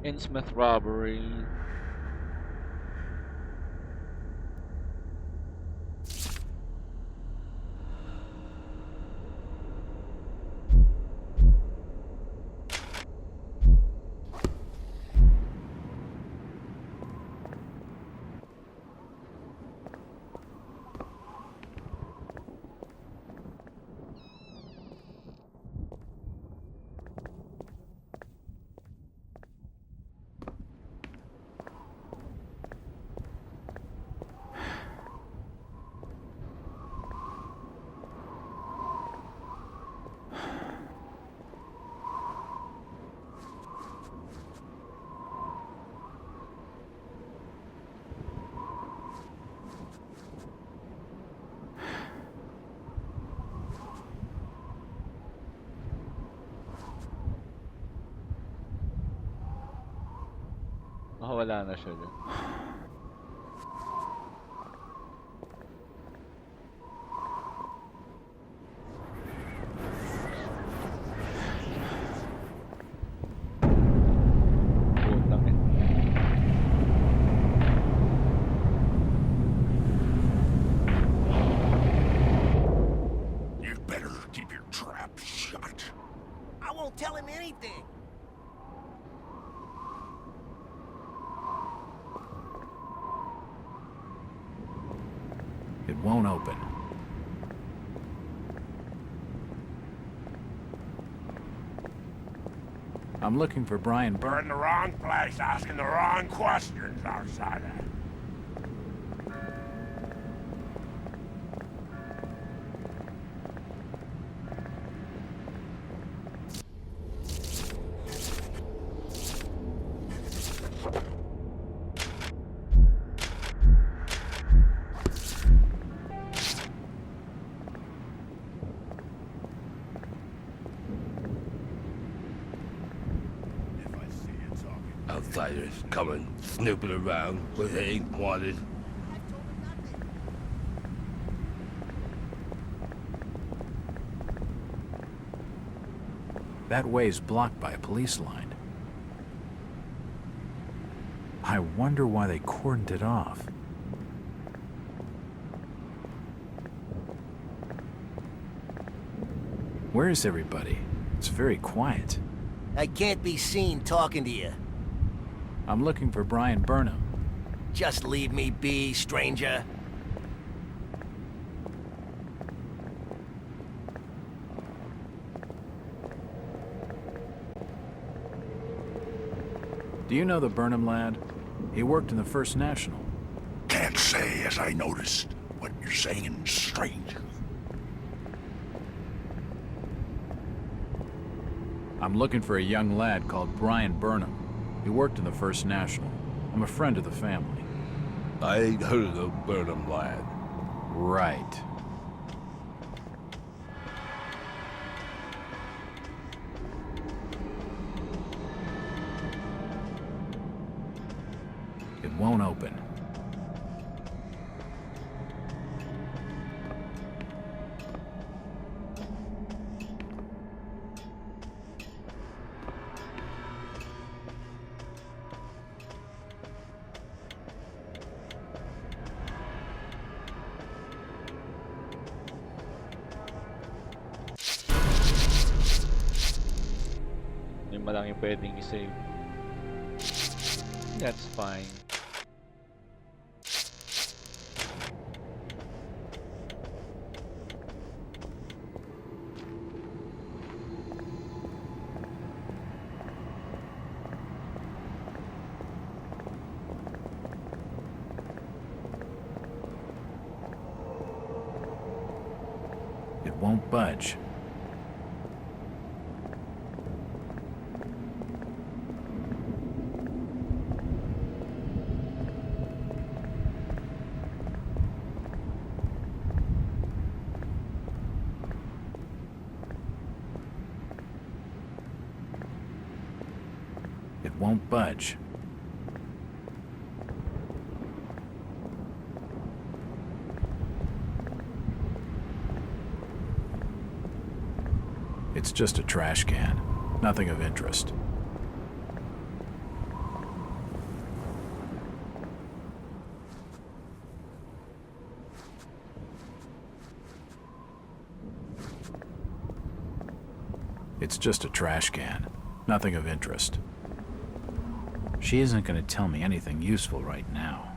Innsmouth robbery. Wala na siya dyan. Putang ina. You better keep your trap shut. I won't tell him anything. It won't open. I'm looking for Brian You're Burn. in the wrong place, asking the wrong questions, outsider. Outsiders coming, snooping around where they ain't wanted. That way's blocked by a police line. I wonder why they cordoned it off. Where is everybody? It's very quiet. I can't be seen talking to you. I'm looking for Brian Burnham. Just leave me be, stranger. Do you know the Burnham lad? He worked in the First National. Can't say as I noticed. What you're saying strange. I'm looking for a young lad called Brian Burnham. He worked in the First National. I'm a friend of the family. I ain't heard of the Burnham lad. Right. It won't open. Yun ba lang yung pwedeng i-save. That's fine. It won't budge. It won't budge. It's just a trash can. Nothing of interest. It's just a trash can. Nothing of interest. She isn't going to tell me anything useful right now.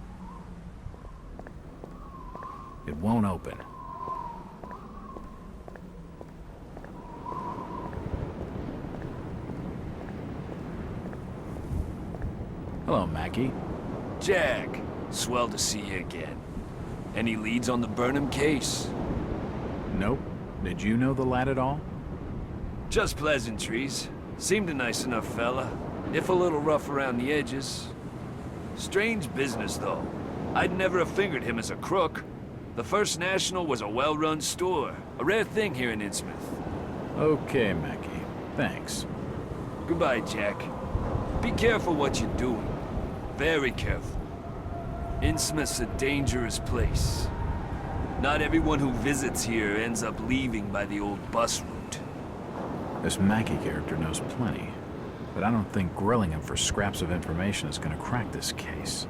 It won't open. Hello, Mackie. Jack, swell to see you again. Any leads on the Burnham case? Nope. Did you know the lad at all? Just pleasantries. Seemed a nice enough fella, if a little rough around the edges. Strange business, though. I'd never have fingered him as a crook. The First National was a well-run store, a rare thing here in Innsmouth. Okay, Mackie. Thanks. Goodbye, Jack. Be careful what you're doing. Very careful. Innsmouth's a dangerous place. Not everyone who visits here ends up leaving by the old bus route. This Mackie character knows plenty, but I don't think grilling him for scraps of information is going to crack this case.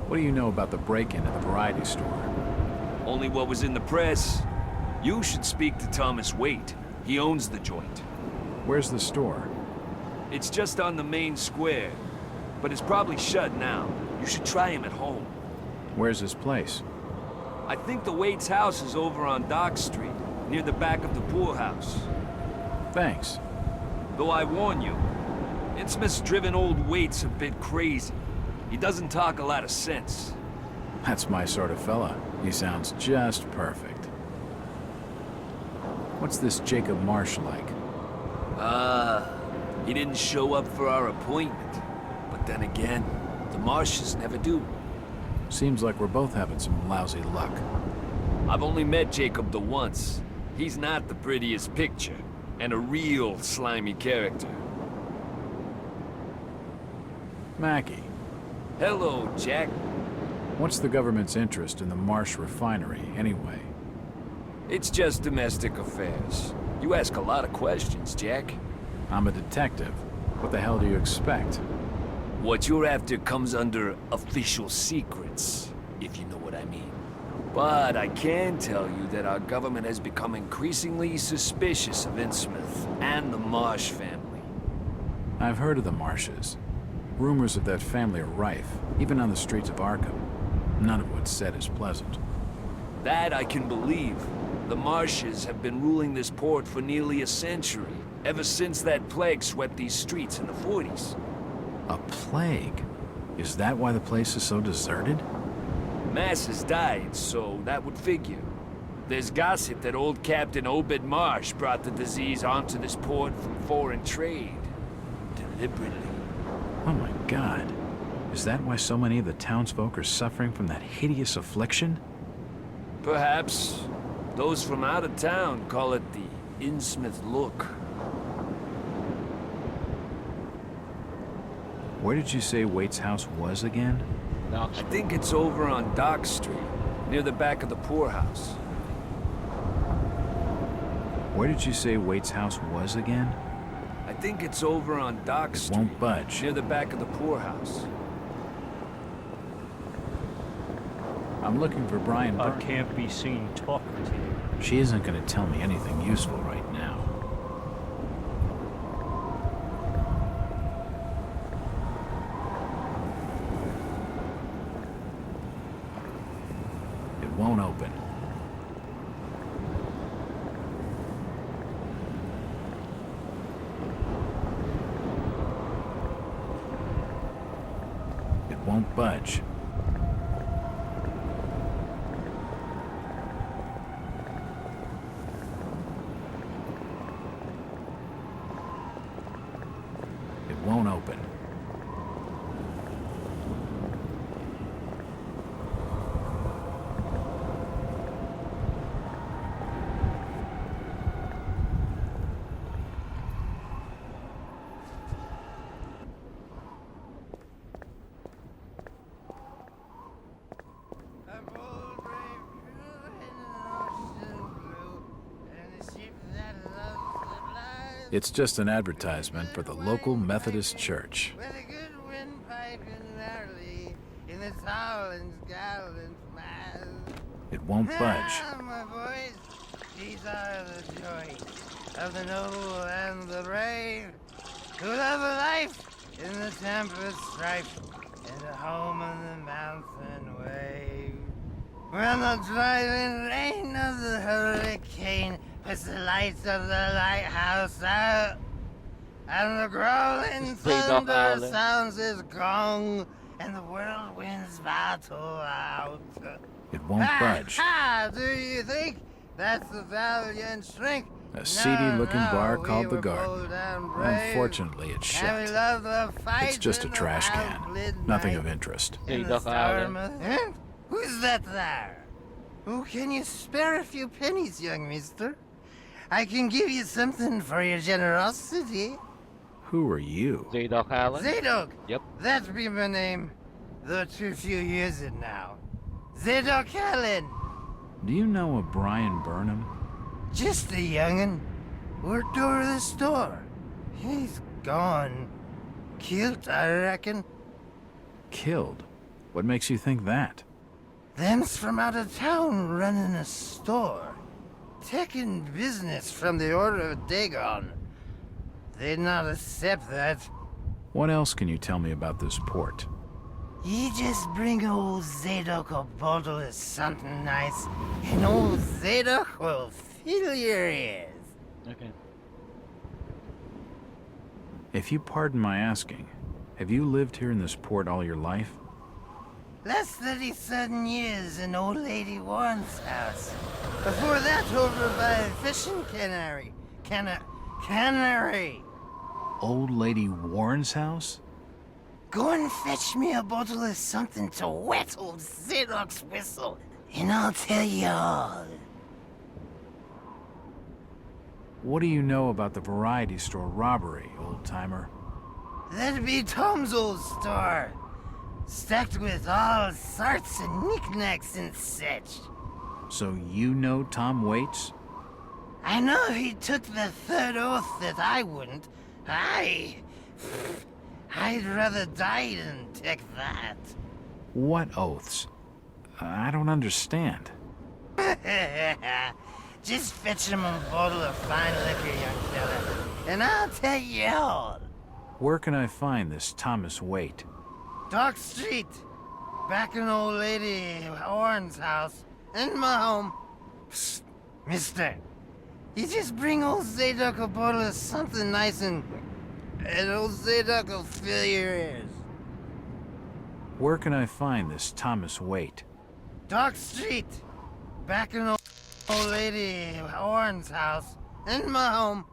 What do you know about the break-in at the variety store? Only what was in the press. You should speak to Thomas Waite. He owns the joint. Where's the store? It's just on the main square, but it's probably shut now. You should try him at home. Where's his place? I think the Waite's house is over on Dock Street, near the back of the poorhouse. Thanks. Though I warn you, Innsmouth's driven old Waite's a bit crazy. He doesn't talk a lot of sense. That's my sort of fella. He sounds just perfect. What's this Jacob Marsh like? He didn't show up for our appointment. But then again, the Marshes never do. Seems like we're both having some lousy luck. I've only met Jacob the once. He's not the prettiest picture, and a real slimy character. Mackie, Hello, Jack. what's the government's interest in the Marsh refinery, anyway? It's just domestic affairs. You ask a lot of questions, Jack. I'm a detective. What the hell do you expect? What you're after comes under official secrets, if you know what I mean. But I can tell you that our government has become increasingly suspicious of Innsmouth and the Marsh family. I've heard of the Marshes. Rumors of that family are rife, even on the streets of Arkham. None of what's said is pleasant. That I can believe. The Marshes have been ruling this port for nearly a century, ever since that plague swept these streets in the 40s. A plague? Is that why the place is so deserted? Masses died, so that would figure. There's gossip that old Captain Obed Marsh brought the disease onto this port from foreign trade. Deliberately. Oh my god. Is that why so many of the townsfolk are suffering from that hideous affliction? Perhaps. Those from out of town call it the Innsmouth look. Where did you say Waite's house was again? Now, I think it's over on Dock Street, near the back of the poorhouse. Where did you say Waite's house was again? I think it's over on Dock Street, Won't budge. near the back of the poorhouse. I'm looking for Brian I Burnham. can't be seen talking to you. She isn't going to tell me anything useful right now. It won't open. It won't budge. It won't open. It's just an advertisement for the local Methodist church. With a good windpipe and merrily in the Towland's gallant mass. It won't budge. Ah, my boys, these are the joys of the noble and the brave, who love a life in the tempest strife, and a home on the mountain wave. When the driving rain of the hurricane puts the lights of the lighthouse out, and the growling Stay Doc thunder Island. sounds his gong, and the whirlwinds battle out. It won't budge. Ha! Do you think that's the valiant strength? A seedy-looking bar called The Garden. Bold and brave. Unfortunately, it's And we shut. love the fight It's just a in the trash outlit can. Nothing of night. interest. Stay In the Doc Island. storm of- Huh? Who's that there? Oh, can you spare a few pennies, young mister? I can give you something for your generosity. Who are you? Zadok Allen? Zadok! Yep. That be my name, though too few years it now. Zadok Allen! Do you know a Brian Burnham? Just a young'un. Worked over the store. He's gone. Killed, I reckon. Killed? What makes you think that? Them's from out of town running a store. Taking business from the Order of Dagon. They'd not accept that. What else can you tell me about this port? You just bring old Zadok a bottle of something nice, and old Zadok will fill your ears. Okay. If you pardon my asking, have you lived here in this port all your life? Last 37 years in old lady Warren's house. Before that, over by fishing cannery. Cannery. Old Lady Warren's house? Go and fetch me a bottle of something to wet old Zadok's whistle, and I'll tell you all. What do you know about the variety store robbery, old-timer? That'd be Tom's old store. Stacked with all sorts of knickknacks and such. So you know Tom Waits? I know he took the third oath that I wouldn't. I'd rather die than take that. What oaths? I don't understand. Just fetch him a bottle of fine liquor, young fella, and I'll tell you all. Where can I find this Thomas Waite? Dock Street, back in old lady Warren's house, in my home. Psst, mister, you just bring old Zadok a bottle of something nice and old Zadok will fill your ears. Where can I find this Thomas Waite? Dock Street, back in old lady Warren's house, in my home.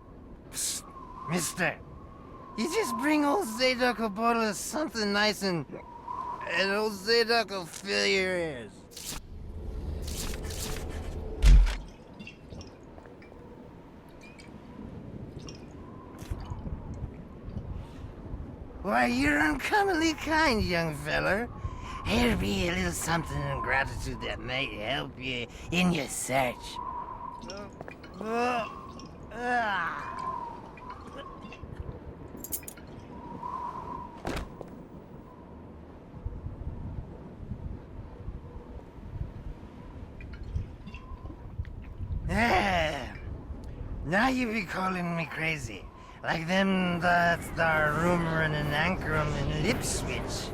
Psst, mister, you just bring old Zadok a bottle of something nice and old Zadok will fill your ears. Why, you're uncommonly kind, young feller. Here'll be a little something in gratitude that might help you in your search. Now you be calling me crazy. Like them that's there rumoring and anchoring in Lipswich.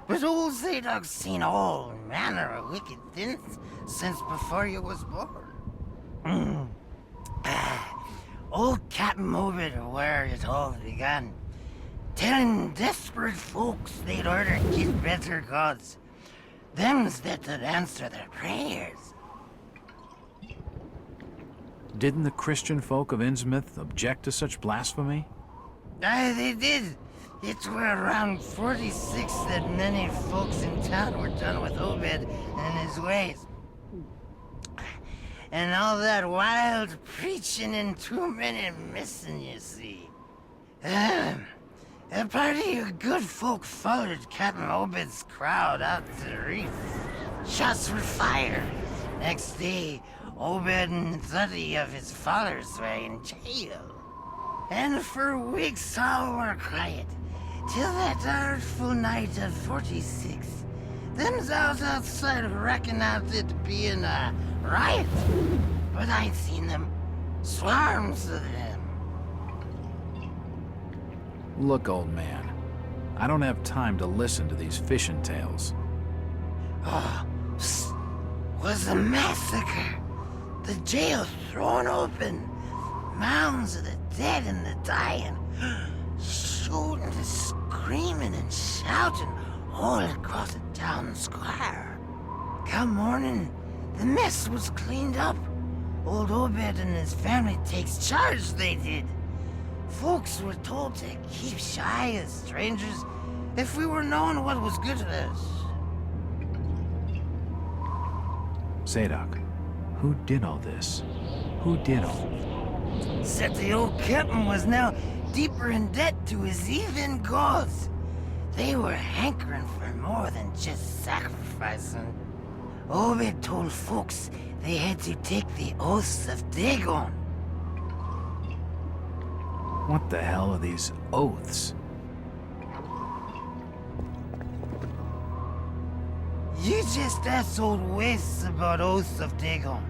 But old Zadok's seen all manner of wicked things since before you was born. Old Captain Obed where it all began. Telling desperate folks they'd order get better gods. Them's that'd answer their prayers. Didn't the Christian folk of Innsmouth object to such blasphemy? Aye, they did. It were around 46 that many folks in town were done with Obed and his ways. And all that wild preaching and too many missing, you see. A party of good folk followed Captain Obed's crowd out to the reef. Shots were fired. Next day, Obed and 30 of his followers were in jail. And for weeks all were quiet, till that artful night of 46. Them zows outside reckon out it being a riot, but I'd seen them, swarms of them. Look, old man, I don't have time to listen to these fishing tales. Oh, was a massacre. The jail thrown open, mounds of the dead and the dying, shooting and screaming and shouting all across the town square. Come morning, the mess was cleaned up. Old Obed and his family takes charge, they did. Folks were told to keep shy as strangers if we were knowing what was good to us. Zadok, who did all this? Who did all? Said the old captain was now deeper in debt to his heathen gods. They were hankering for more than just sacrificing. Obed told folks they had to take the oaths of Dagon. What the hell are these oaths? You just asked old Wes about oaths of Dagon.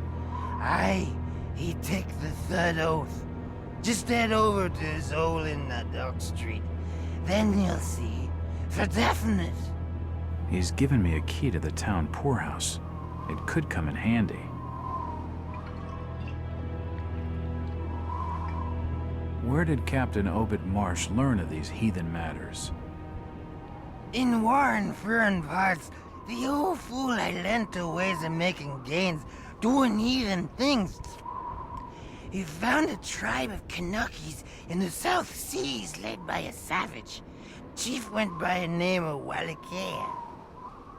Aye, he take the third oath. Just head over to his hole in the Dock Street. Then you'll see, for definite. He's given me a key to the town poorhouse. It could come in handy. Where did Captain Obed Marsh learn of these heathen matters? In warring foreign parts, the old fool had learned the ways of making gains, doing heathen things. He found a tribe of Kanakis in the South Seas led by a savage. Chief went by a name of Walakea.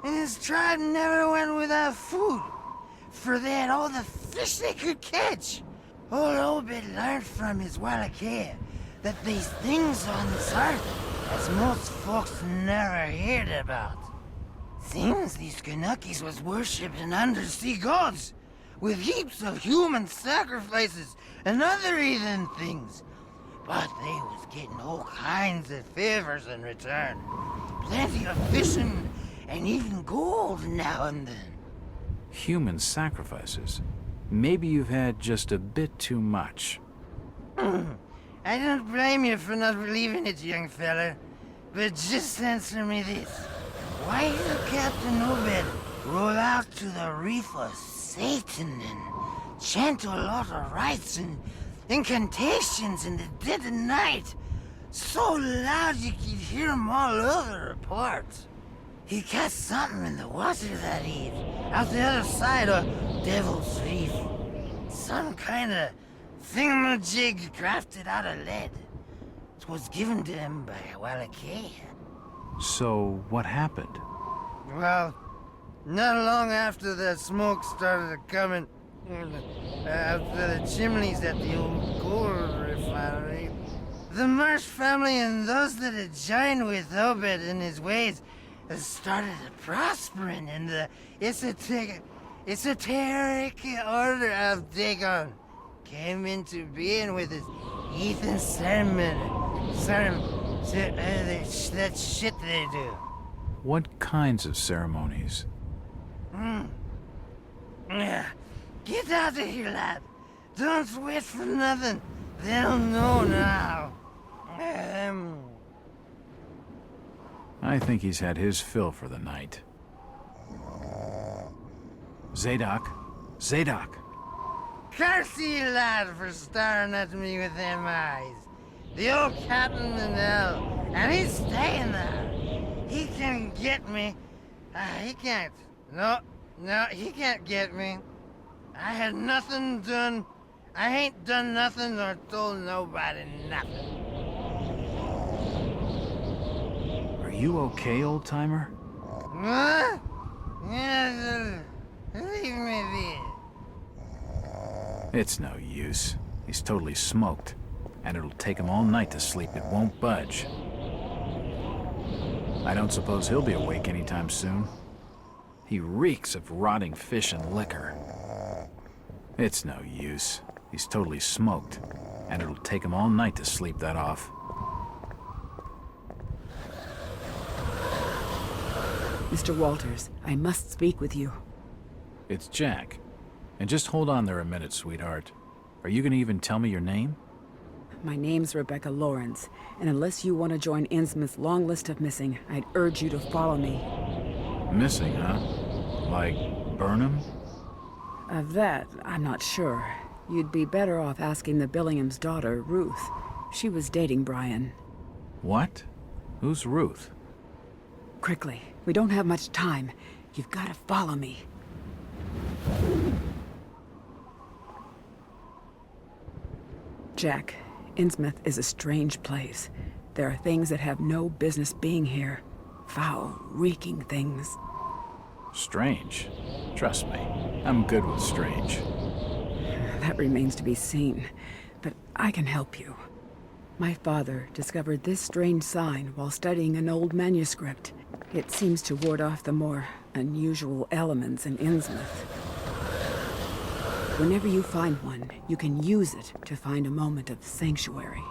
And his tribe never went without food, for they had all the fish they could catch. Old Obed learned from his Walakea that these things on this earth as most folks never heard about. Seems these Kanakis was worshipping undersea gods, with heaps of human sacrifices and other heathen things. But they was getting all kinds of favors in return. Plenty of fishing and even gold now and then. Human sacrifices? Maybe you've had just a bit too much. I don't blame you for not believing it, young fella. But just answer me this. Why did Captain Obed roll out to the reef of Satan and chant a lot of rites and incantations in the dead of night? So loud you could hear 'em all over the port. He cast something in the water that eve, out the other side of Devil's Reef. Some kind of thingamajig crafted out of lead. It was given to him by Walakea. So, what happened? Well, not long after the smoke started coming out the chimneys at the old gold refinery, the Marsh family and those that had joined with Obed in his ways started prospering in the esoteric order of Dagon. Came into being with his heathen that shit they do. What kinds of ceremonies? Yeah. Get out of here, lad. Don't wait for nothing. They'll know now. I think he's had his fill for the night. Zadok? Zadok! Curse you, lad, for staring at me with them eyes. The old captain in hell, and he's staying there. He can get me. He can't. No, he can't get me. I had nothing done. I ain't done nothing or told nobody nothing. Are you okay, old-timer? What? Yeah, leave me be. It's no use. He's totally smoked. And it'll take him all night to sleep. It won't budge. I don't suppose he'll be awake anytime soon. He reeks of rotting fish and liquor. It's no use. He's totally smoked. And it'll take him all night to sleep that off. Mr. Walters, I must speak with you. It's Jack. And just hold on there a minute, sweetheart. Are you gonna even tell me your name? My name's Rebecca Lawrence, and unless you want to join Innsmouth's long list of missing, I'd urge you to follow me. Missing, huh? Like Burnham? Of that, I'm not sure. You'd be better off asking the Billingham's daughter, Ruth. She was dating Brian. What? Who's Ruth? Quickly, we don't have much time. You've got to follow me. Jack, Innsmouth is a strange place. There are things that have no business being here. Foul, reeking things. Strange. Trust me, I'm good with strange. That remains to be seen, but I can help you. My father discovered this strange sign while studying an old manuscript. It seems to ward off the more unusual elements in Innsmouth. Whenever you find one, you can use it to find a moment of sanctuary.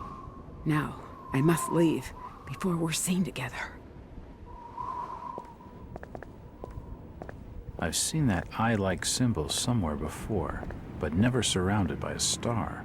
Now, I must leave before we're seen together. I've seen that eye-like symbol somewhere before, but never surrounded by a star.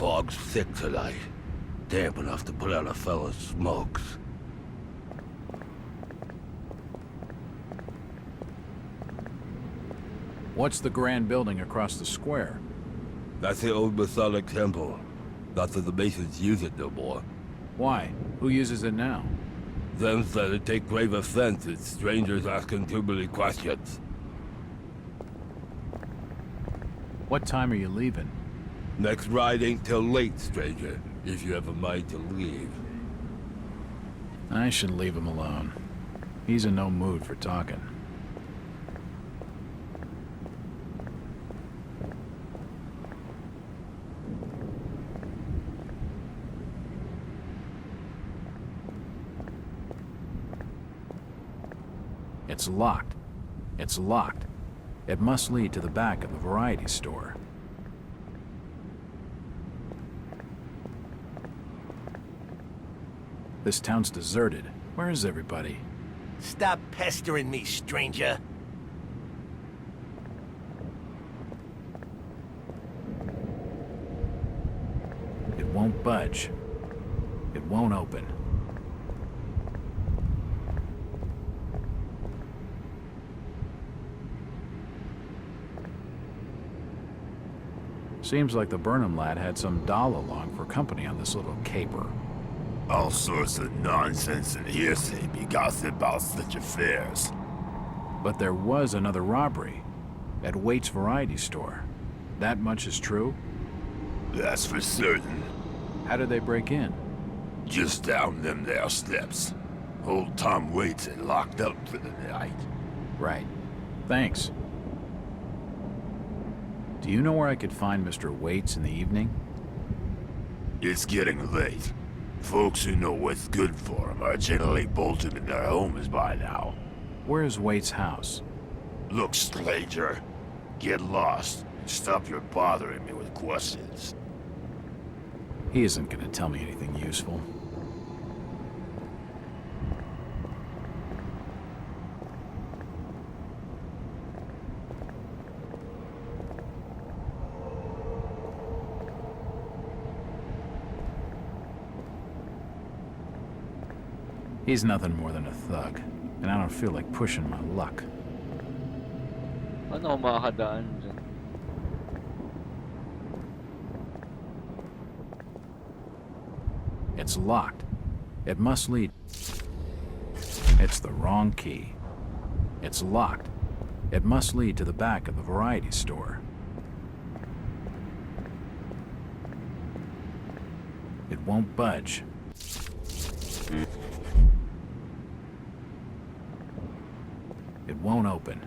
Fog's thick tonight. Damp enough to put out a fella's smokes. What's the grand building across the square? That's the old Masonic temple. Not that the Masons use it no more. Why? Who uses it now? Them said it take grave offense at strangers asking too many questions. What time are you leaving? Next ride ain't till late, stranger, if you have a mind to leave. I should leave him alone. He's in no mood for talking. It's locked. It's locked. It must lead to the back of the variety store. This town's deserted. Where is everybody? Stop pestering me, stranger. It won't budge. It won't open. Seems like the Burnham lad had some doll along for company on this little caper. All sorts of nonsense and hearsay be gossip about such affairs. But there was another robbery at Waite's variety store. That much is true? That's for certain. How did they break in? Just down them there steps. Old Tom Waits had locked up for the night. Right. Thanks. Do you know where I could find Mr. Waits in the evening? It's getting late. Folks who know what's good for them are generally bolted in their homes by now. Where's Waite's house? Look, stranger, get lost and stop your bothering me with questions. He isn't gonna tell me anything useful. He's nothing more than a thug, and I don't feel like pushing my luck. Ano makakadaan dyan? It's locked. It must lead. It's the wrong key. It's locked. It must lead to the back of the variety store. It won't budge. It won't open.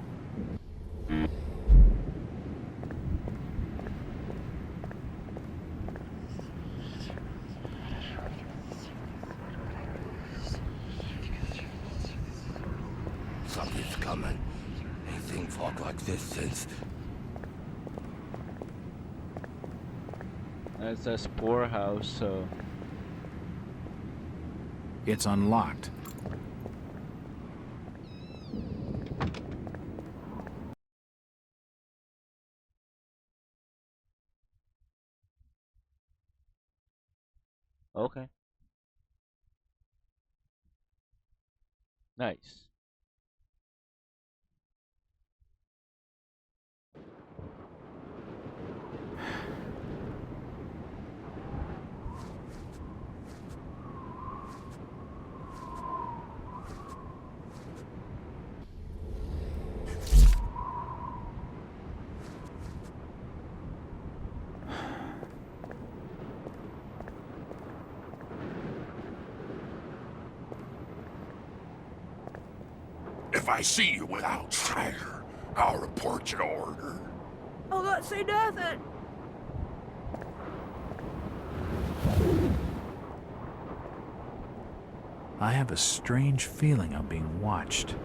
Something's coming. Ain't seen fog like this since. It says poorhouse, so... It's unlocked. Okay. Nice. If I see you without treasure, I'll report you to order. I'll not say nothing. I have a strange feeling I'm being watched.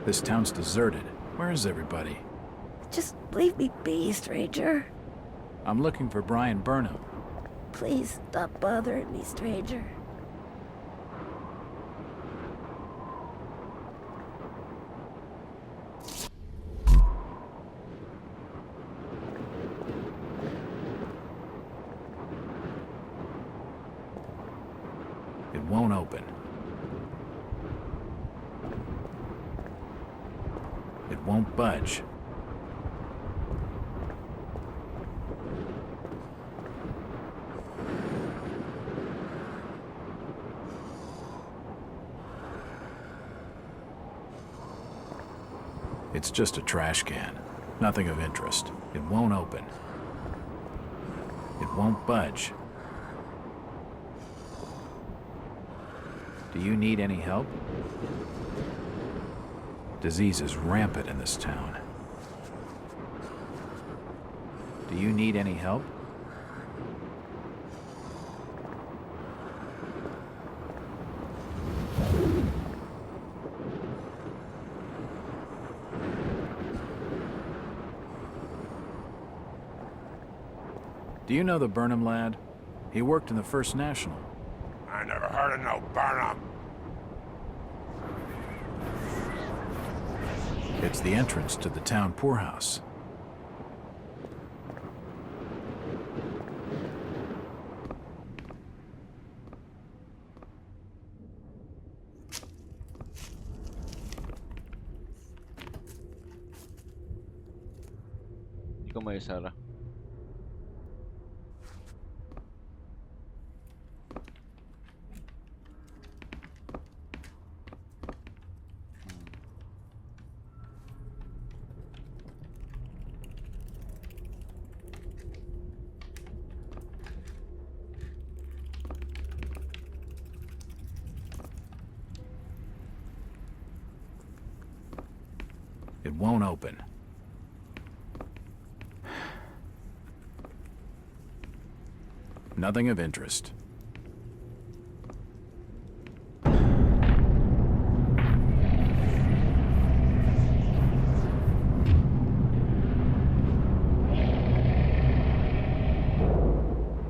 This town's deserted. Where is everybody? Just leave me be, stranger. I'm looking for Brian Burnham. Please stop bothering me, stranger. It won't open. It won't budge. It's just a trash can. Nothing of interest. It won't open. It won't budge. Do you need any help? Disease is rampant in this town. Do you need any help? Do you know the Burnham lad? He worked in the First National. I never heard of no Burnham. It's the entrance to the town poorhouse. Hindi ko may sara. It won't open. Nothing of interest.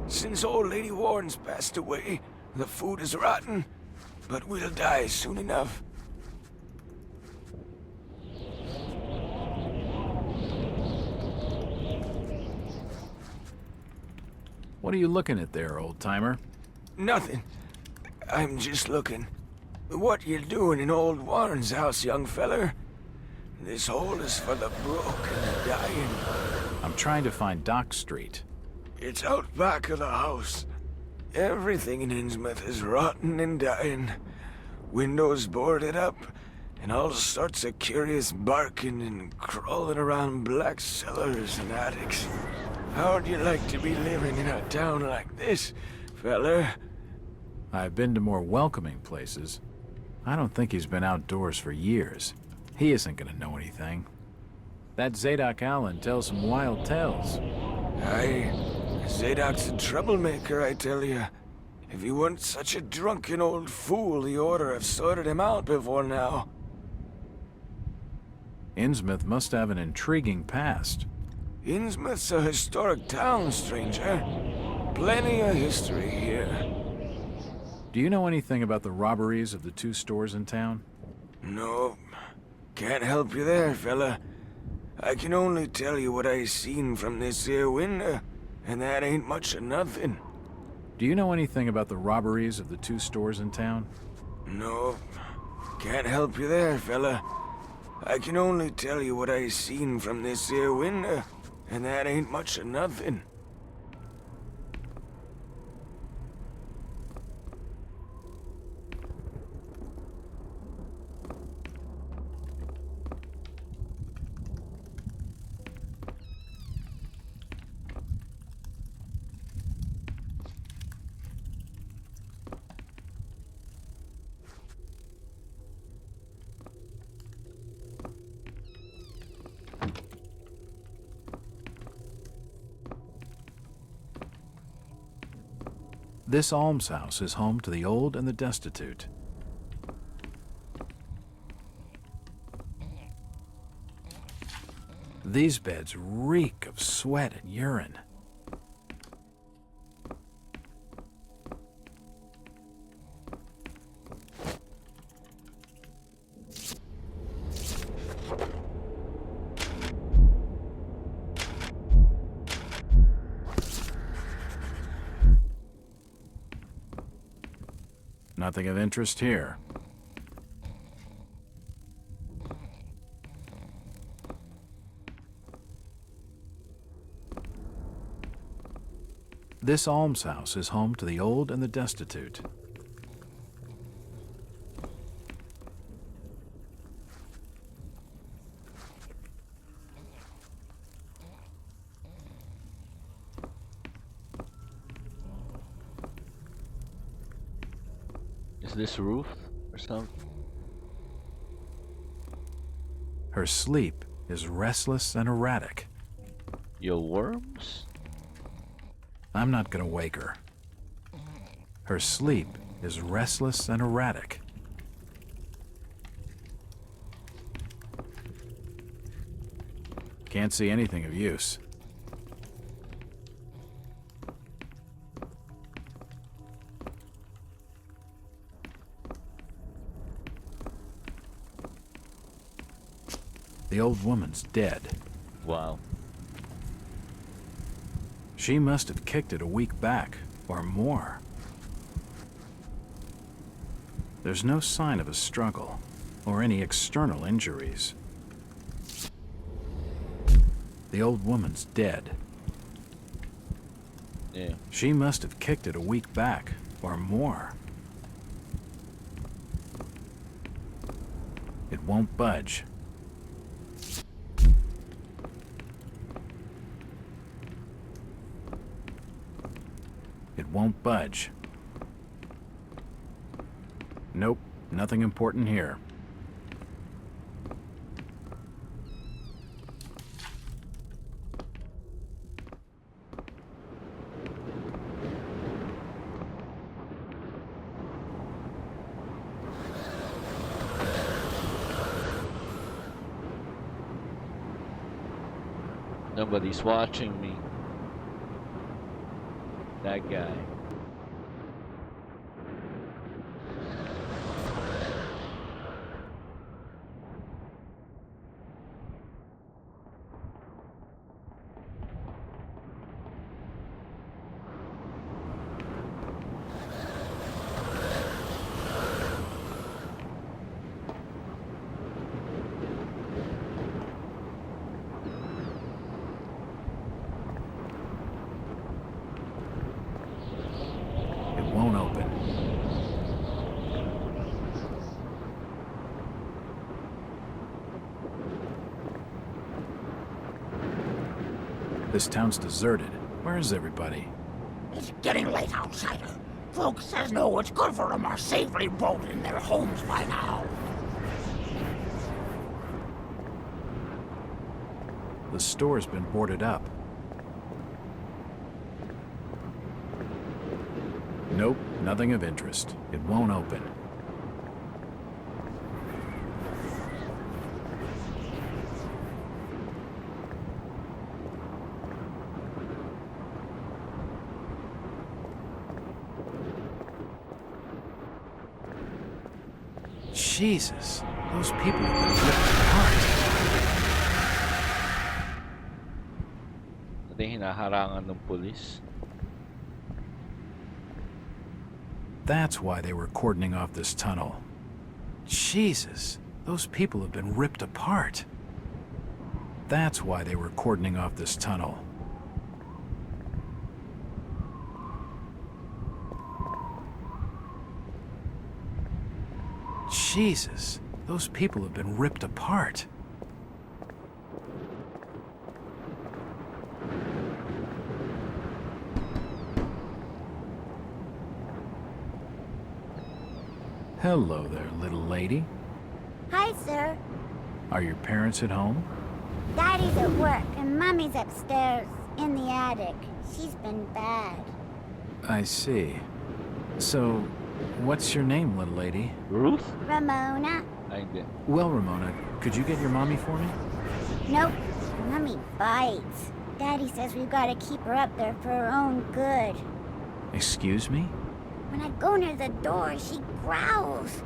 Since old Lady Warren's passed away, the food is rotten, but we'll die soon enough. What are you looking at there, old-timer? Nothing. I'm just looking. What you doing in old Warren's house, young feller? This hole is for the broke and the dying. I'm trying to find Dock Street. It's out back of the house. Everything in Innsmouth is rotten and dying. Windows boarded up, and all sorts of curious barking and crawling around black cellars and attics. How'd you like to be living in a town like this, feller? I've been to more welcoming places. I don't think he's been outdoors for years. He isn't gonna know anything. That Zadok Allen tells some wild tales. Aye, Zadok's a troublemaker, I tell you. If he weren't such a drunken old fool, he ought to have sorted him out before now. Innsmouth must have an intriguing past. Innsmouth's a historic town, stranger. Plenty of history here. Do you know anything about the robberies of the 2 stores in town? No, can't help you there, fella. I can only tell you what I seen from this here window, and that ain't much of nothing. Do you know anything about the robberies of the 2 stores in town? No, can't help you there, fella. I can only tell you what I seen from this here window, and that ain't much of nothing. This almshouse is home to the old and the destitute. These beds reek of sweat and urine. Nothing of interest here. This almshouse is home to the old and the destitute. Is this roof or something? Her sleep is restless and erratic. Yo, worms? I'm not gonna wake her. Her sleep is restless and erratic. Can't see anything of use. The old woman's dead. Wow. She must have kicked it a week back, or more. There's no sign of a struggle, or any external injuries. The old woman's dead. Yeah. She must have kicked it a week back, or more. It won't budge. It won't budge. Nope, nothing important here. Nobody's watching me. That guy. It won't open. This town's deserted. Where is everybody? It's getting late, outsider. Folks says know what's good for them are safely boated in their homes by now. The store's been boarded up. Nope, nothing of interest. It won't open. Jesus, those people have been ripped apart. Ito yung hinaharangan ng pulis. That's why they were cordoning off this tunnel. Jesus, those people have been ripped apart. That's why they were cordoning off this tunnel. Jesus, those people have been ripped apart. Hello there, little lady. Hi, sir. Are your parents at home? Daddy's at work, and Mommy's upstairs, in the attic. She's been bad. I see. So, what's your name, little lady? Ruth? Ramona? Ay, hindi. Well, Ramona, could you get your mommy for me? Nope. Mommy bites. Daddy says we've got to keep her up there for her own good. Excuse me? When I go near the door, she growls.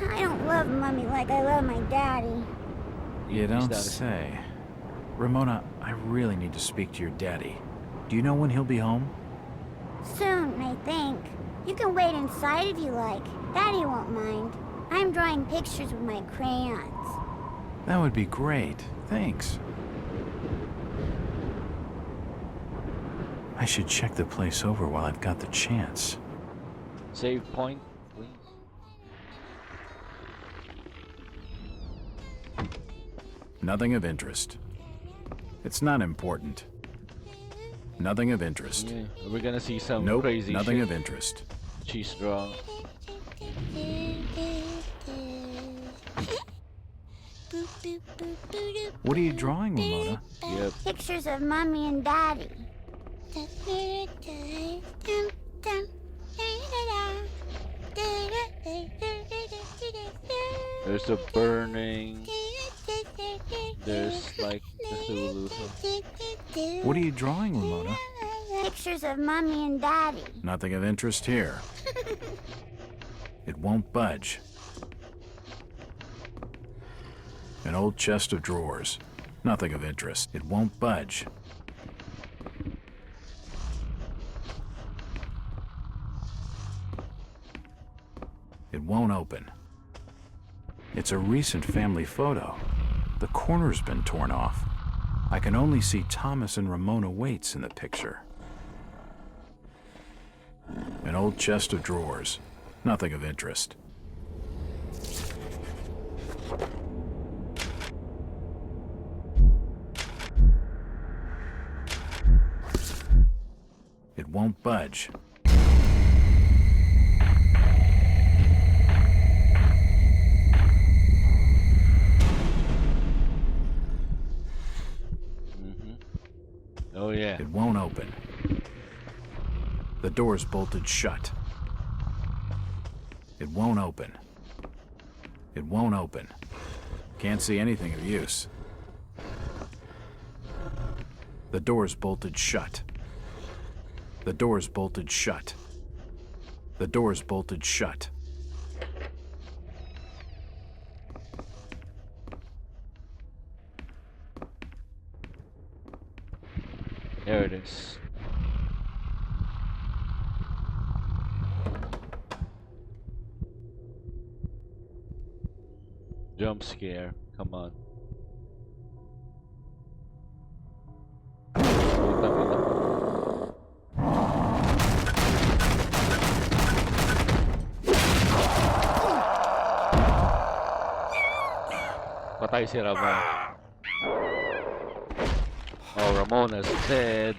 I don't love Mommy like I love my daddy. You don't that? say. Ramona, I really need to speak to your daddy. Do you know when he'll be home? Soon, I think. You can wait inside if you like. Daddy won't mind. I'm drawing pictures with my crayons. That would be great. Thanks. I should check the place over while I've got the chance. Save point, please. Nothing of interest. It's not important. Nothing of interest. Yeah, we're gonna see some Nope, crazy nothing shit. of interest. She's wrong. What are you drawing, Ramona? Yep. Pictures of Mommy and Daddy. There's a burning. There's like Cthulhu. What are you drawing, Ramona? Pictures of Mommy and Daddy. Nothing of interest here. It won't budge. An old chest of drawers. Nothing of interest. It won't budge. It won't open. It's a recent family photo. The corner's been torn off. I can only see Thomas and Ramona Waits in the picture. An old chest of drawers. Nothing of interest. It won't budge. Oh yeah. It won't open. The door's bolted shut. It won't open. It won't open. Can't see anything of use. The door's bolted shut. The door's bolted shut. The door's bolted shut. There it is. Jump scare. Come on. Patay si Ramon. Oh, Ramona's dead.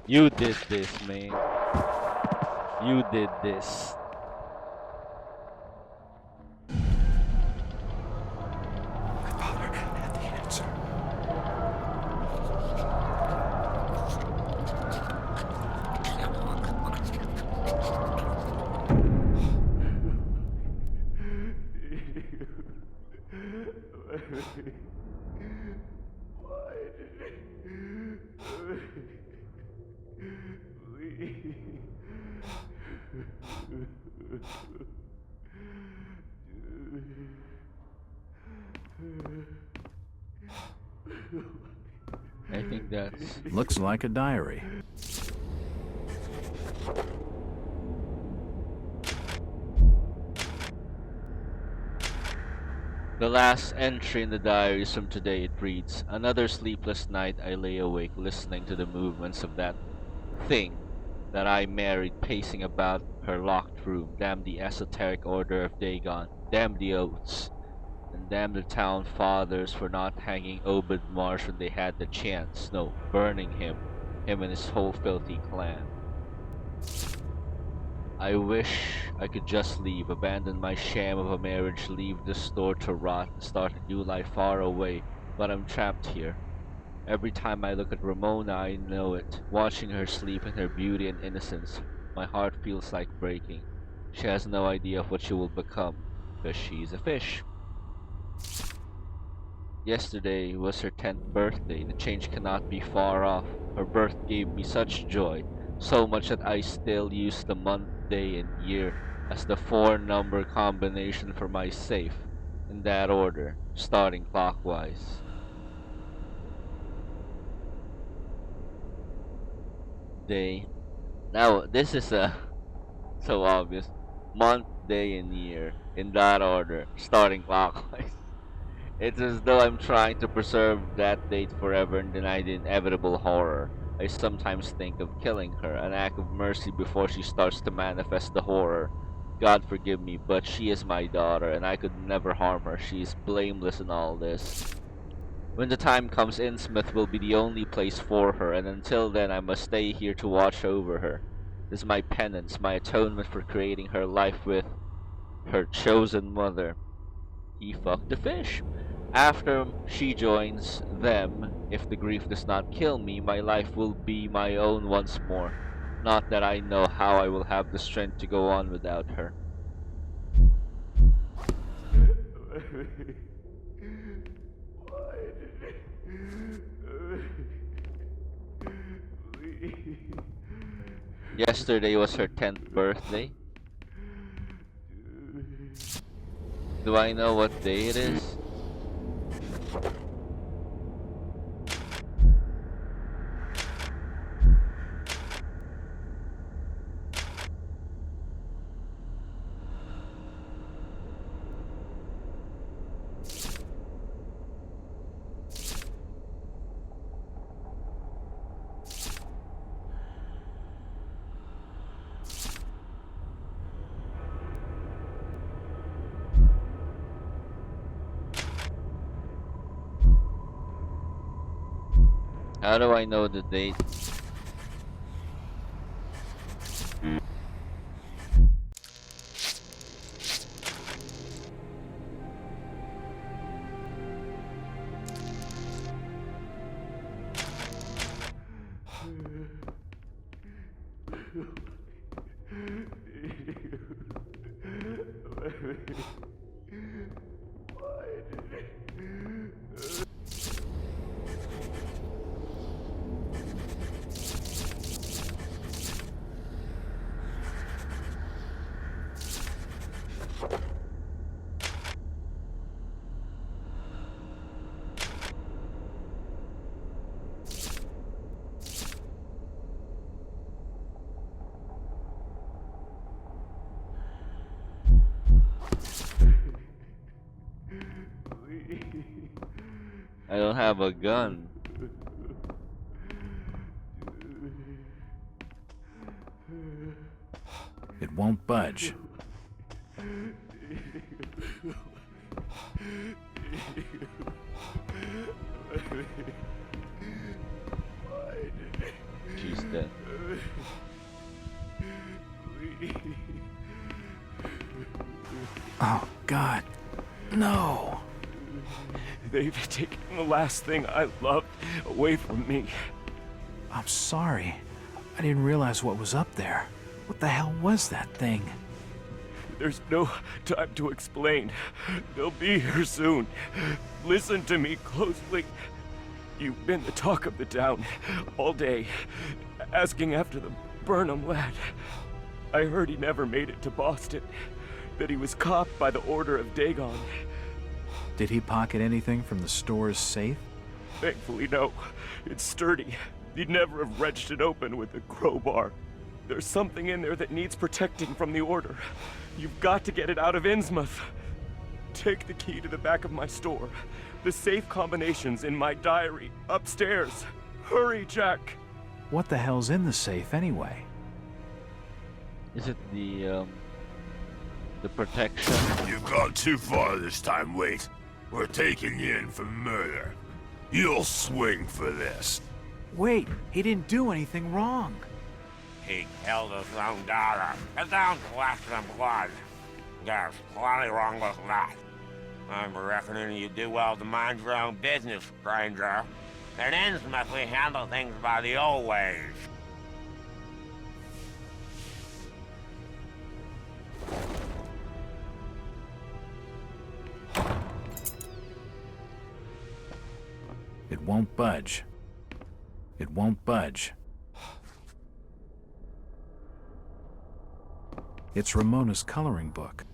You did this, man. You did this. My father had the answer. I think that's... Looks like a diary. The last entry in the diary is from today. It reads, "Another sleepless night I lay awake listening to the movements of that thing that I married pacing about her locked room. Damn the esoteric order of Dagon. Damn the oaths. And damn the town fathers for not hanging Obed Marsh when they had the chance. No, burning him and his whole filthy clan. I wish I could just leave, abandon my sham of a marriage, leave this store to rot, and start a new life far away, but I'm trapped here. Every time I look at Ramona, I know it. Watching her sleep in her beauty and innocence, my heart feels like breaking. She has no idea of what she will become, because she's a fish. Yesterday was her 10th birthday. The change cannot be far off. Her birth gave me such joy, so much that I still use the month, day, and year as the 4-number combination for my safe, in that order, starting clockwise. Day. Now, this is so obvious. Month, day, and year, in that order, starting clockwise. It's as though I'm trying to preserve that date forever and deny the inevitable horror. I sometimes think of killing her, an act of mercy before she starts to manifest the horror. God forgive me, but she is my daughter, and I could never harm her. She is blameless in all this. When the time comes, Innsmouth will be the only place for her, and until then I must stay here to watch over her. This is my penance, my atonement for creating her life with her chosen mother. He fucked the fish. After she joins them, if the grief does not kill me, my life will be my own once more. Not that I know how I will have the strength to go on without her. Yesterday was her 10th birthday. Do I know what day it is? How do I know the date? don't have a gun. It won't budge. She's dead. Oh, God. No. They've taken the last thing I loved away from me. I'm sorry. I didn't realize what was up there. What the hell was that thing? There's no time to explain. They'll be here soon. Listen to me closely. You've been the talk of the town all day, asking after the Burnham lad. I heard he never made it to Boston, that he was caught by the order of Dagon. Did he pocket anything from the store's safe? Thankfully, no. It's sturdy. He'd never have wrenched it open with a crowbar. There's something in there that needs protecting from the order. You've got to get it out of Innsmouth. Take the key to the back of my store. The safe combinations in my diary upstairs. Hurry, Jack. What the hell's in the safe anyway? Is it the protection? You've gone too far this time, Wait. We're taking you in for murder. You'll swing for this. Wait, he didn't do anything wrong. He killed his own daughter. It sounds less than blood. There's plenty wrong with that. I'm reckoning you do well to mind your own business, stranger. In Innsmouth, we handle things by the old ways. It won't budge. It won't budge. It's Ramona's coloring book.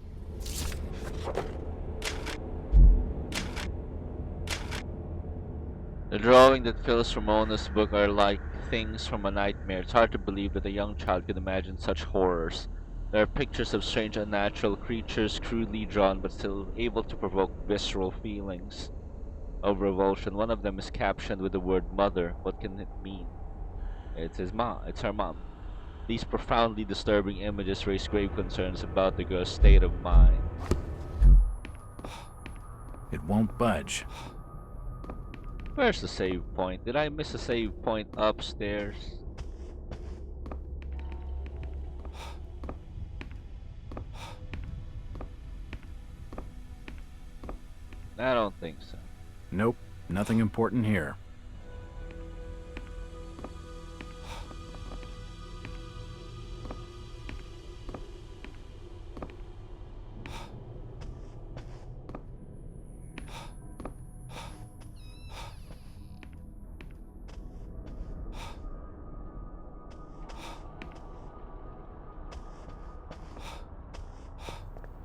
The drawing that fills Ramona's book are like things from a nightmare. It's hard to believe that a young child could imagine such horrors. There are pictures of strange unnatural creatures, crudely drawn but still able to provoke visceral feelings of revulsion. One of them is captioned with the word mother. What can it mean? It's his mom. It's her mom. These profoundly disturbing images raise grave concerns about the girl's state of mind. It won't budge. Where's the save point? Did I miss a save point upstairs? I don't think so. Nope, nothing important here.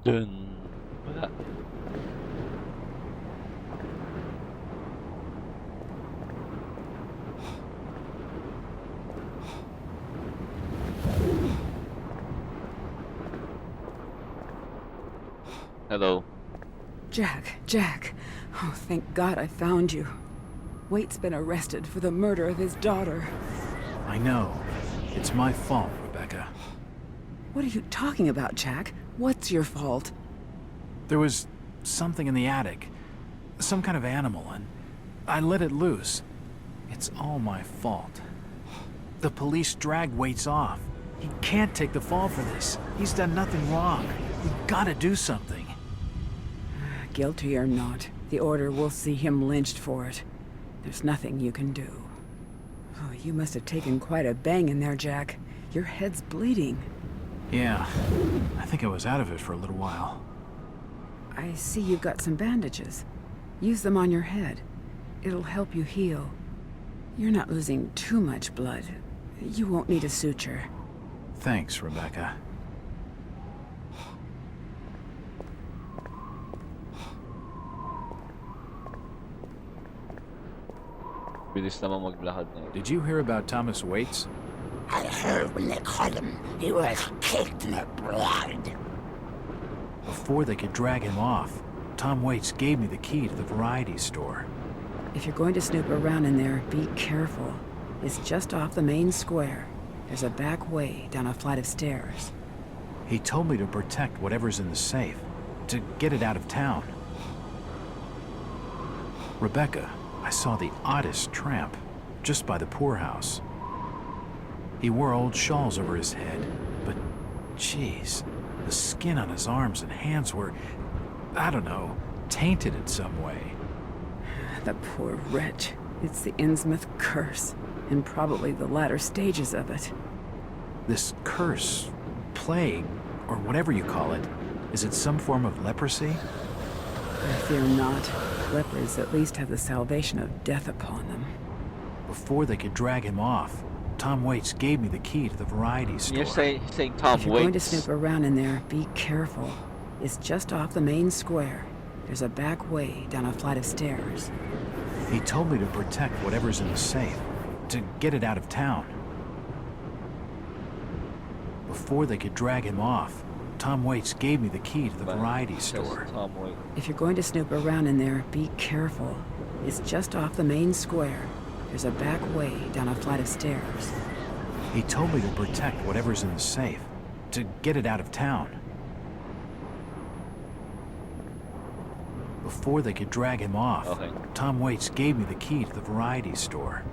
Dun. Wala. Hello. Jack. Oh, thank God I found you. Waite's been arrested for the murder of his daughter. I know. It's my fault, Rebecca. What are you talking about, Jack? What's your fault? There was something in the attic. Some kind of animal, and I let it loose. It's all my fault. The police dragged Waits off. He can't take the fall for this. He's done nothing wrong. We've got to do something. Guilty or not, the Order will see him lynched for it. There's nothing you can do. Oh, you must have taken quite a bang in there, Jack. Your head's bleeding. Yeah, I think I was out of it for a little while. I see you've got some bandages. Use them on your head. It'll help you heal. You're not losing too much blood. You won't need a suture. Thanks, Rebecca. Bilis naman maglakad na yun. Did you hear about Thomas Waits? I heard when they caught him, he was kicked in the blood. Before they could drag him off, Tom Waits gave me the key to the variety store. If you're going to snoop around in there, be careful. It's just off the main square. There's a back way down a flight of stairs. He told me to protect whatever's in the safe, to get it out of town. Rebecca, I saw the oddest tramp, just by the poorhouse. He wore old shawls over his head, but, geez, the skin on his arms and hands were, I don't know, tainted in some way. The poor wretch. It's the Innsmouth curse, and probably the latter stages of it. This curse, plague, or whatever you call it, is it some form of leprosy? I fear not. Lepers at least have the salvation of death upon them. Before they could drag him off, Tom Waits gave me the key to the variety store. You're saying Tom Waits? If you're going to snoop around in there, be careful. It's just off the main square. There's a back way down a flight of stairs. He told me to protect whatever's in the safe, to get it out of town. Before they could drag him off, Tom Waits gave me the key to the variety store. If you're going to snoop around in there, be careful. It's just off the main square. There's a back way down a flight of stairs. He told me to protect whatever's in the safe, to get it out of town. Before they could drag him off, Tom Waits gave me the key to the variety store.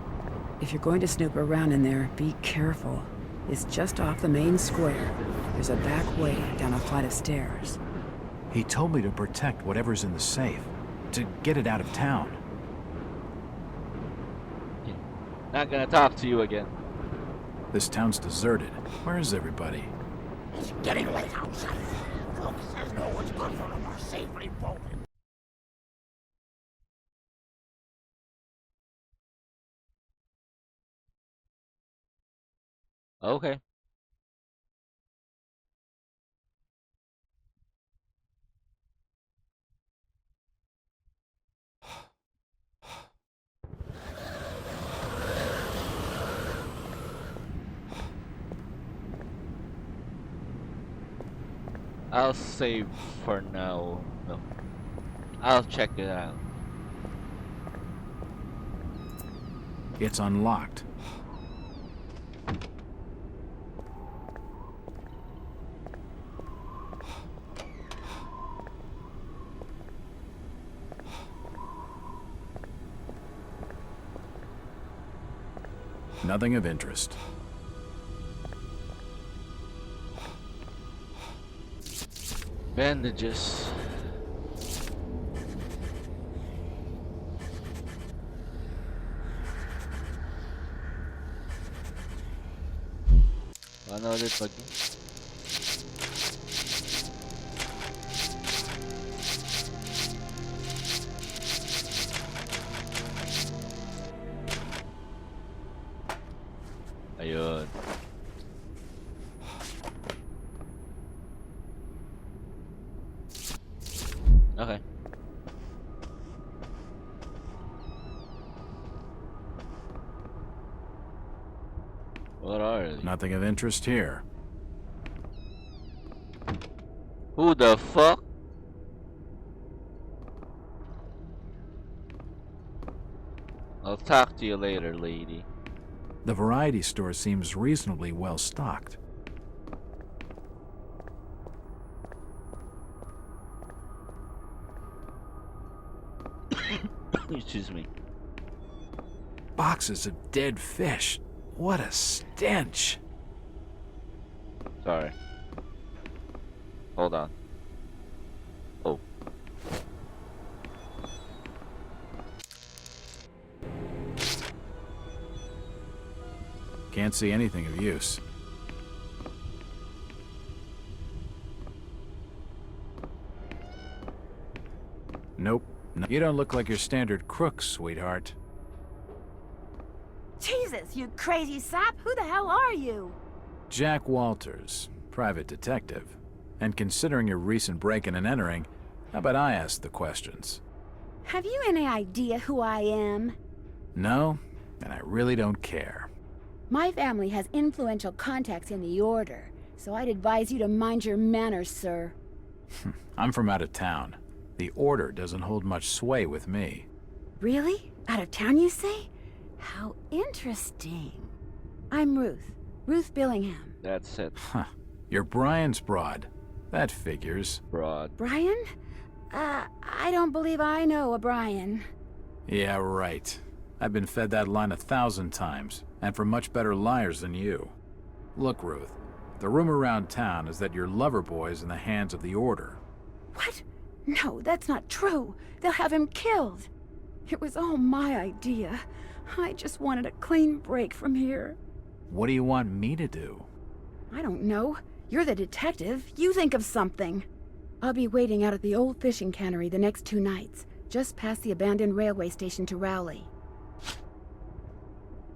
If you're going to snoop around in there, be careful. It's just off the main square. There's a back way down a flight of stairs. He told me to protect whatever's in the safe, to get it out of town. Not gonna talk to you again. This town's deserted. Where is everybody? It's getting late outside. Folks says no one's gone for them are safely bolted. Okay. I'll save for now. No. I'll check it out. It's unlocked. Nothing of interest. Bandages. Ano ulit pag... Ayun. Okay. What are they? Nothing of interest here. Who the fuck? I'll talk to you later, lady. The variety store seems reasonably well stocked. Excuse me. Boxes of dead fish. What a stench. Sorry. Hold on. Oh. Can't see anything of use. Nope. No. You don't look like your standard crook, sweetheart. Jesus, you crazy sap! Who the hell are you? Jack Walters, private detective. And considering your recent break-in and entering, how about I ask the questions? Have you any idea who I am? No, and I really don't care. My family has influential contacts in the Order, so I'd advise you to mind your manners, sir. I'm from out of town. The Order doesn't hold much sway with me. Really? Out of town, you say? How interesting. I'm Ruth. Ruth Billingham. That's it. Huh. You're Brian's broad. That figures. Broad. Brian? I don't believe I know a Brian. Yeah, right. I've been fed that line 1,000 times, and from much better liars than you. Look, Ruth, the rumor around town is that your lover boy's in the hands of the Order. What? No, that's not true. They'll have him killed. It was all my idea. I just wanted a clean break from here. What do you want me to do? I don't know. You're the detective. You think of something. I'll be waiting out at the old fishing cannery the next 2 nights, just past the abandoned railway station to Rowley.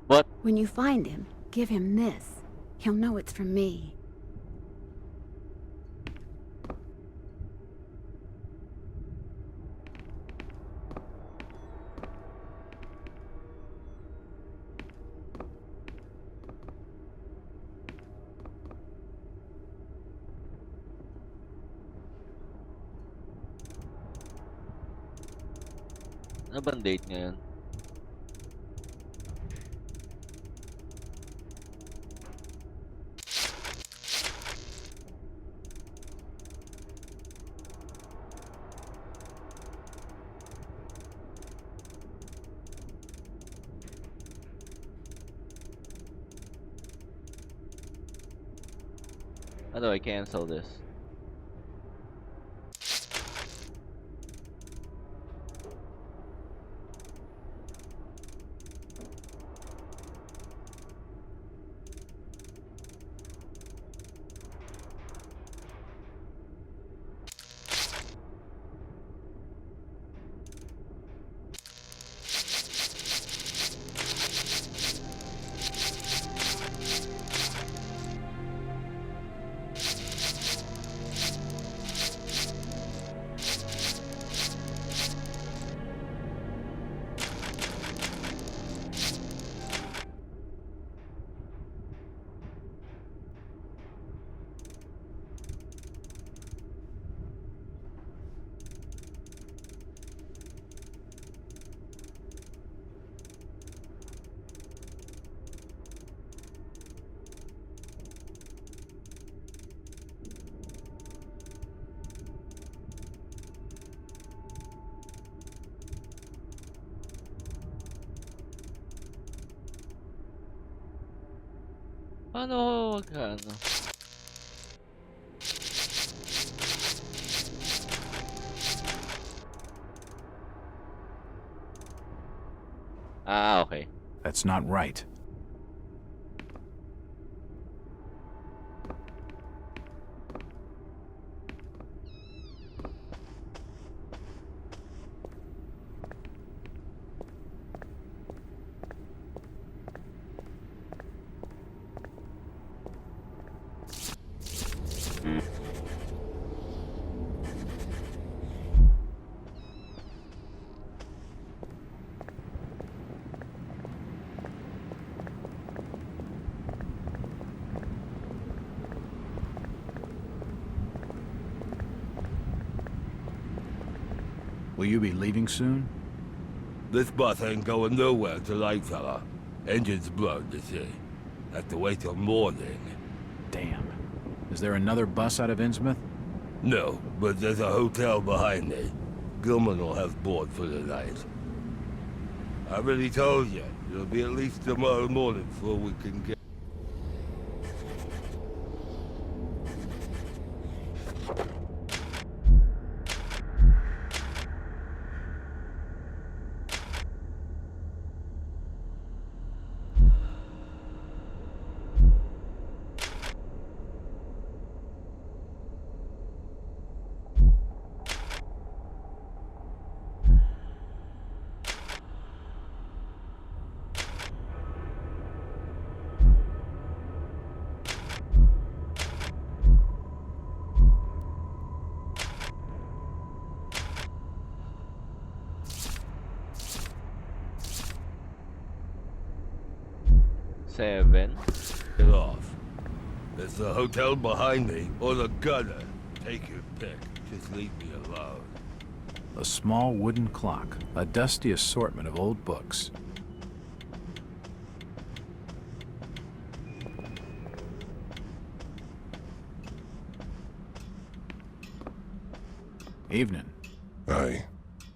What? When you find him, give him this. He'll know it's from me. Ano bang date ngayon? How do I cancel this? Paano ano? Ah, okay. That's not right. Will you be leaving soon? This bus ain't going nowhere tonight, fella. Engine's blown, you see. Have to wait till morning. Damn. Is there another bus out of Innsmouth? No, but there's a hotel behind me. Gilman will have board for the night. I already told you, it'll be at least tomorrow morning before we can get... Seven. Get off. There's the hotel behind me, or the gutter. Take your pick. Just leave me alone. A small wooden clock, a dusty assortment of old books. Evening. Aye.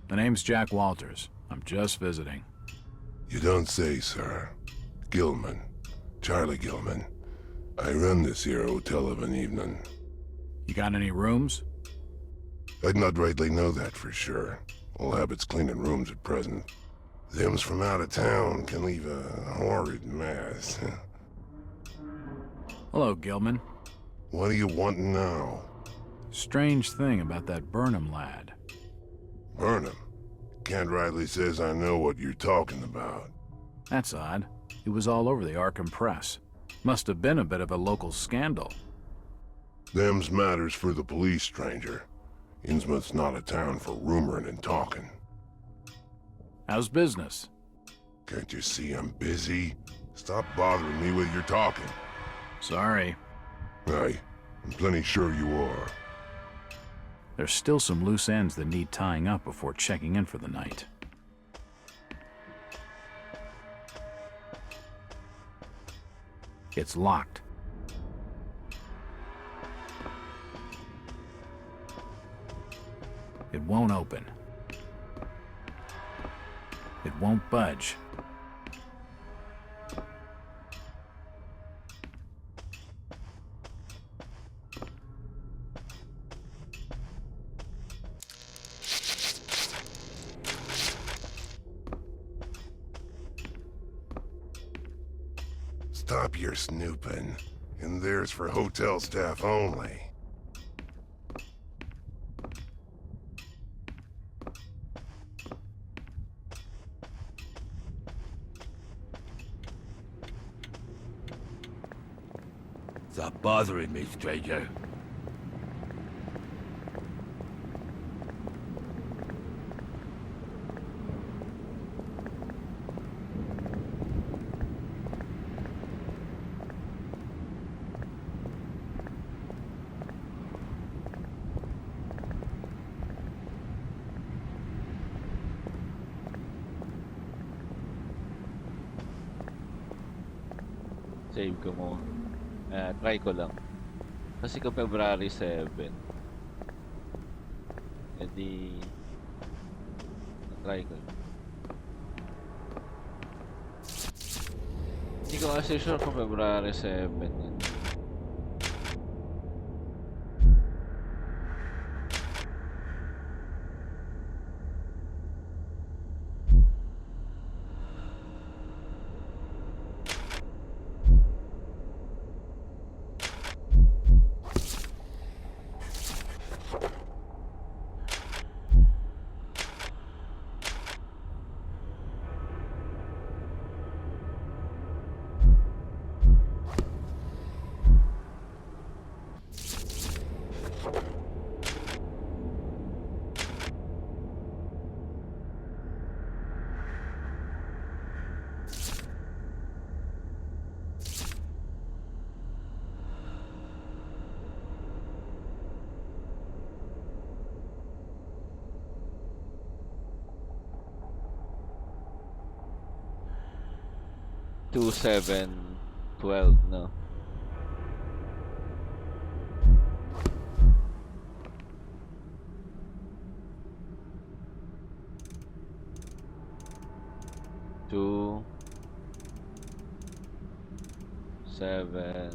The name's Jack Walters. I'm just visiting. You don't say, sir. Gilman. Charlie Gilman. I run this here hotel of an evening. You got any rooms? I'd not rightly know that for sure. All habits cleaning rooms at present. Them's from out of town can leave a horrid mess. Hello, Gilman. What do you want now? Strange thing about that Burnham lad. Burnham? Kent Riley says I know what you're talking about. That's odd. It was all over the Arkham Press. Must have been a bit of a local scandal. Them's matters for the police, stranger. Innsmouth's not a town for rumoring and talking. How's business? Can't you see I'm busy? Stop bothering me with your talking. Sorry. Aye, I'm plenty sure you are. There's still some loose ends that need tying up before checking in for the night. It's locked. It won't open. It won't budge. Stop your snooping. And there's for hotel staff only. Stop bothering me, stranger. Save ko mo. Try ko lang. Kasi kung February 7, edi try ko. Hindi ko kasi sure kung February 7 yun. Two 7/12, no? Two 7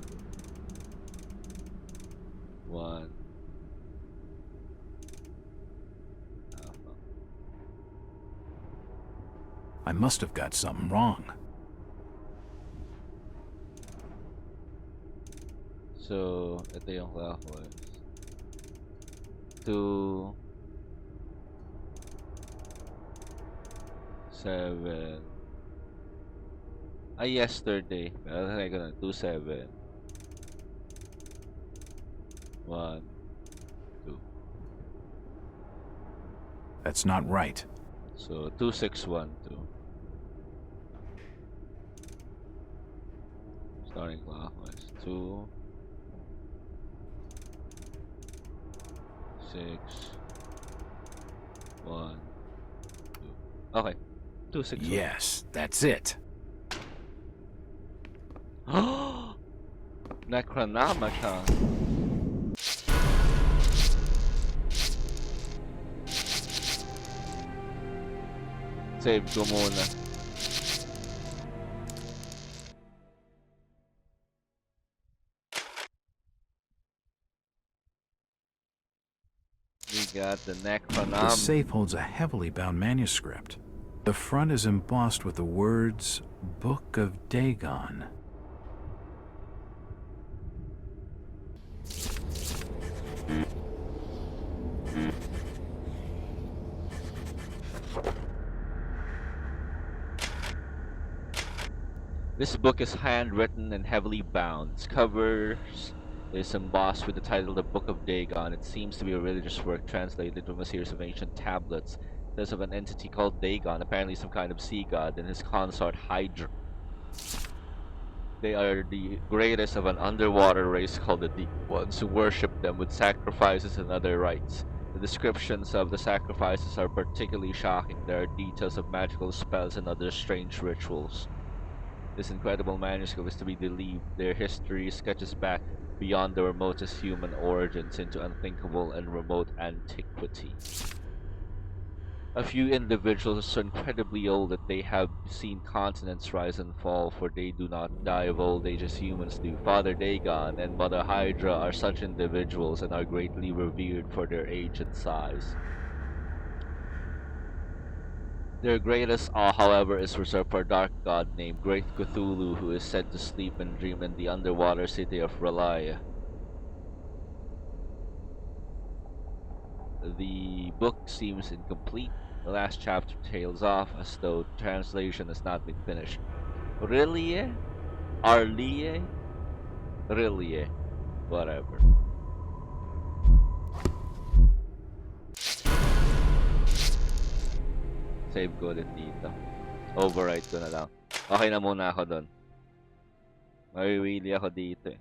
1. I must have got something wrong. So, ito yung clockwise. 2 7. Yesterday. Pero try ko na. 2 7 1 2. That's not right. So 2 6 1 2. Starting clockwise. 2 6 1, 2. Okay. 261. Yes, that's it. Necronomicon. Save ko muna. We got the The Necronomicon. safe holds a heavily bound manuscript. The front is embossed with the words, Book of Dagon. This book is handwritten and heavily bound. Its cover is embossed with the title The Book of Dagon. It seems to be a religious work translated from a series of ancient tablets. There's of an entity called Dagon, apparently some kind of sea god, and his consort Hydra. They are the greatest of an underwater race called the Deep Ones, who worship them with sacrifices and other rites. The descriptions of the sacrifices are particularly shocking. There are details of magical spells and other strange rituals. This incredible manuscript is to be believed. Their history sketches back beyond the remotest human origins into unthinkable and remote antiquity. A few individuals are so incredibly old that they have seen continents rise and fall, for they do not die of old age as humans do. Father Dagon and Mother Hydra are such individuals and are greatly revered for their age and size. Their greatest awe, however, is reserved for a dark god named Great Cthulhu, who is said to sleep and dream in the underwater city of Relaya. The book seems incomplete. The last chapter tails off as though translation has not been finished. Rillie? Arlie? Rillie. Whatever. Save ko ulit dito. Overwrite ko na lang. Okay na muna ako dun. Mariwili ako dito eh.